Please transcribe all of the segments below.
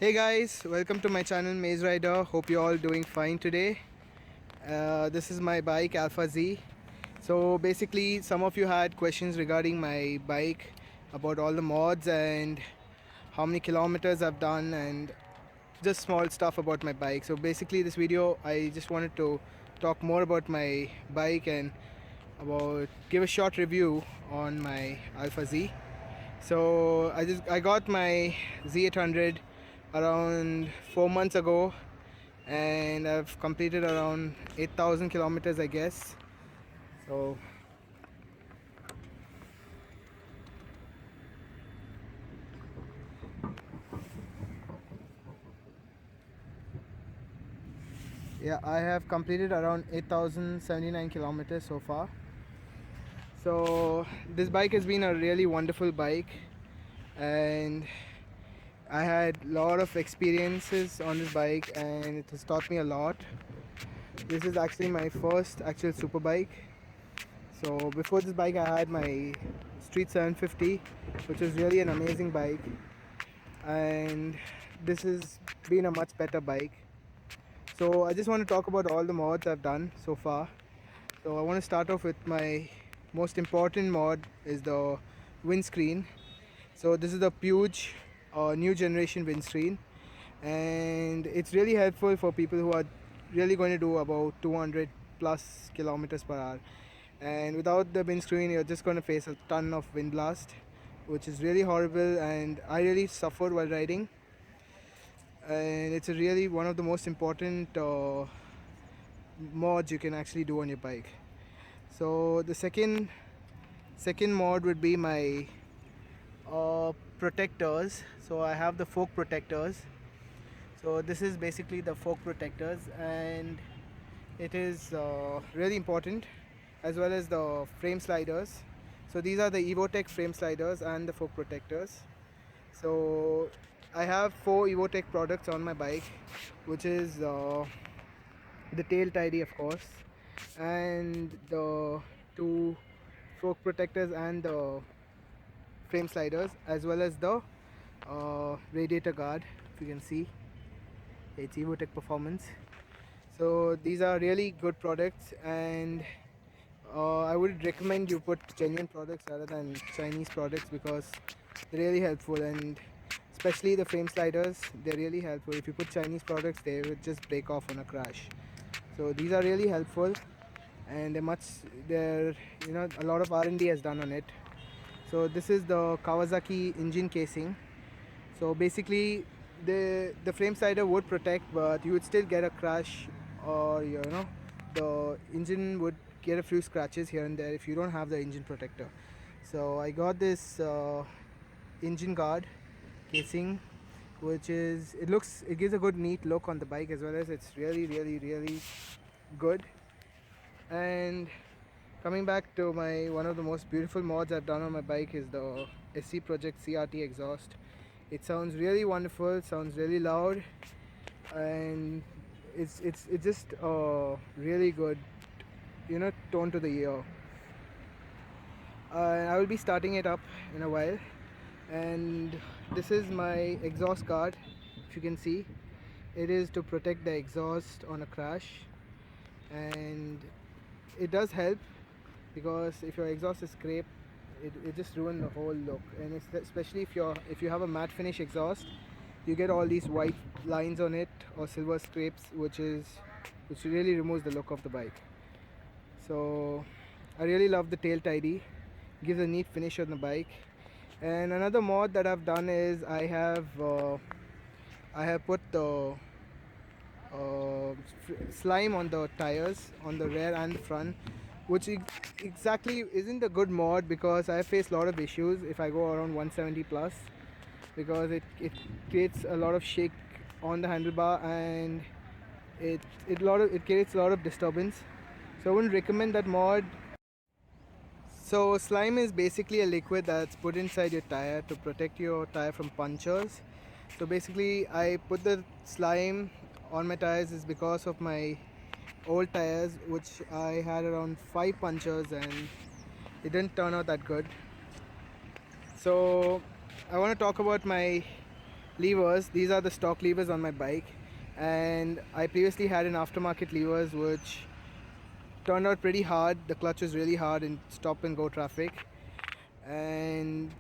Hey guys, welcome to my channel Maze Rider. Hope you're all doing fine today. This is my bike Alpha Z. So basically some of you had questions regarding my bike about all the mods and how many kilometers I've done and just small stuff about my bike. So basically this video I just wanted to talk more about my bike and about give a short review on my Alpha Z. So I got my Z800 around 4 months ago, and I've completed around 8,000 kilometers, I guess. So yeah, I have completed around 8,079 kilometers so far. So this bike has been a really wonderful bike, and I had a lot of experiences on this bike and it has taught me a lot. This is actually my first actual super bike. So before this bike I had my Street 750, which was really an amazing bike, and this has been a much better bike. So I just want to talk about all the mods I've done so far. So I want to start off with my most important mod is the windscreen. So this is the Puge new generation windscreen, and it's really helpful for people who are really going to do about 200 plus kilometers per hour. And without the windscreen you're just going to face a ton of wind blast, which is really horrible, and I really suffered while riding. And it's a really one of the most important mods you can actually do on your bike. So the second mod would be my protectors. So I have the fork protectors. So this is basically the fork protectors, and it is really important, as well as the frame sliders. So these are the Evotech frame sliders and the fork protectors. So I have 4 Evotech products on my bike, which is the tail tidy, of course, and the 2 fork protectors and the frame sliders, as well as the radiator guard. If you can see, it's Evotech Performance. So these are really good products, and I would recommend you put genuine products rather than Chinese products, because they're really helpful, and especially the frame sliders, they're really helpful. If you put Chinese products, they would just break off on a crash. So these are really helpful, and they're a lot of R&D has done on it. So this is the Kawasaki engine casing. So basically the frame slider would protect, but you would still get a crash, or the engine would get a few scratches here and there if you don't have the engine protector. So I got this engine guard casing, which is it gives a good neat look on the bike, as well as it's really good. And coming back to my one of the most beautiful mods I've done on my bike is the SCproject CRT exhaust. It sounds really wonderful, sounds really loud, and it's just really good, tone to the ear. I will be starting it up in a while. And this is my exhaust guard. If you can see, it is to protect the exhaust on a crash, and it does help, because if your exhaust is scraped, it just ruins the whole look. And it's especially if you have a matte finish exhaust, you get all these white lines on it or silver scrapes, which really removes the look of the bike. So I really love the tail tidy, gives a neat finish on the bike. And another mod that I've done is I have put the slime on the tires on the rear and the front, which exactly isn't a good mod, because I face a lot of issues if I go around 170 plus, because it creates a lot of shake on the handlebar, and it creates a lot of disturbance. So I wouldn't recommend that mod. So slime is basically a liquid that's put inside your tire to protect your tire from punctures. So basically I put the slime on my tires is because of my old tires, which I had around 5 punctures, and it didn't turn out that good. So I want to talk about my levers. These are the stock levers on my bike, and I previously had an aftermarket levers which turned out pretty hard. The clutch was really hard in stop and go traffic, and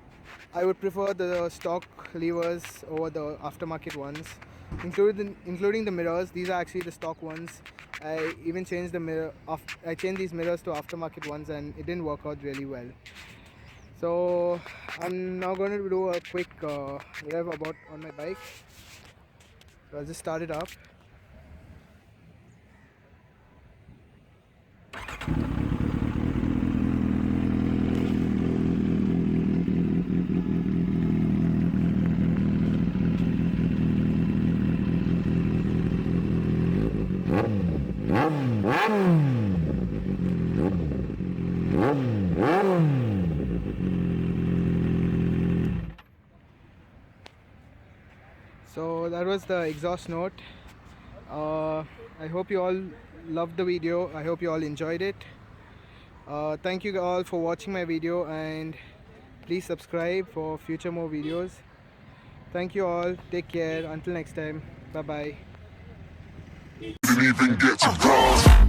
I would prefer the stock levers over the aftermarket ones, including the mirrors. These are actually the stock ones. I even changed the mirror. I changed these mirrors to aftermarket ones, and it didn't work out really well. So I'm now going to do a quick rev about on my bike. So I'll just start it up. So that was the exhaust note. I hope you all loved the video. I hope you all enjoyed it. Thank you all for watching my video, and please subscribe for future more videos. Thank you all. Take care. Until next time. Bye bye. Didn't even get to cross.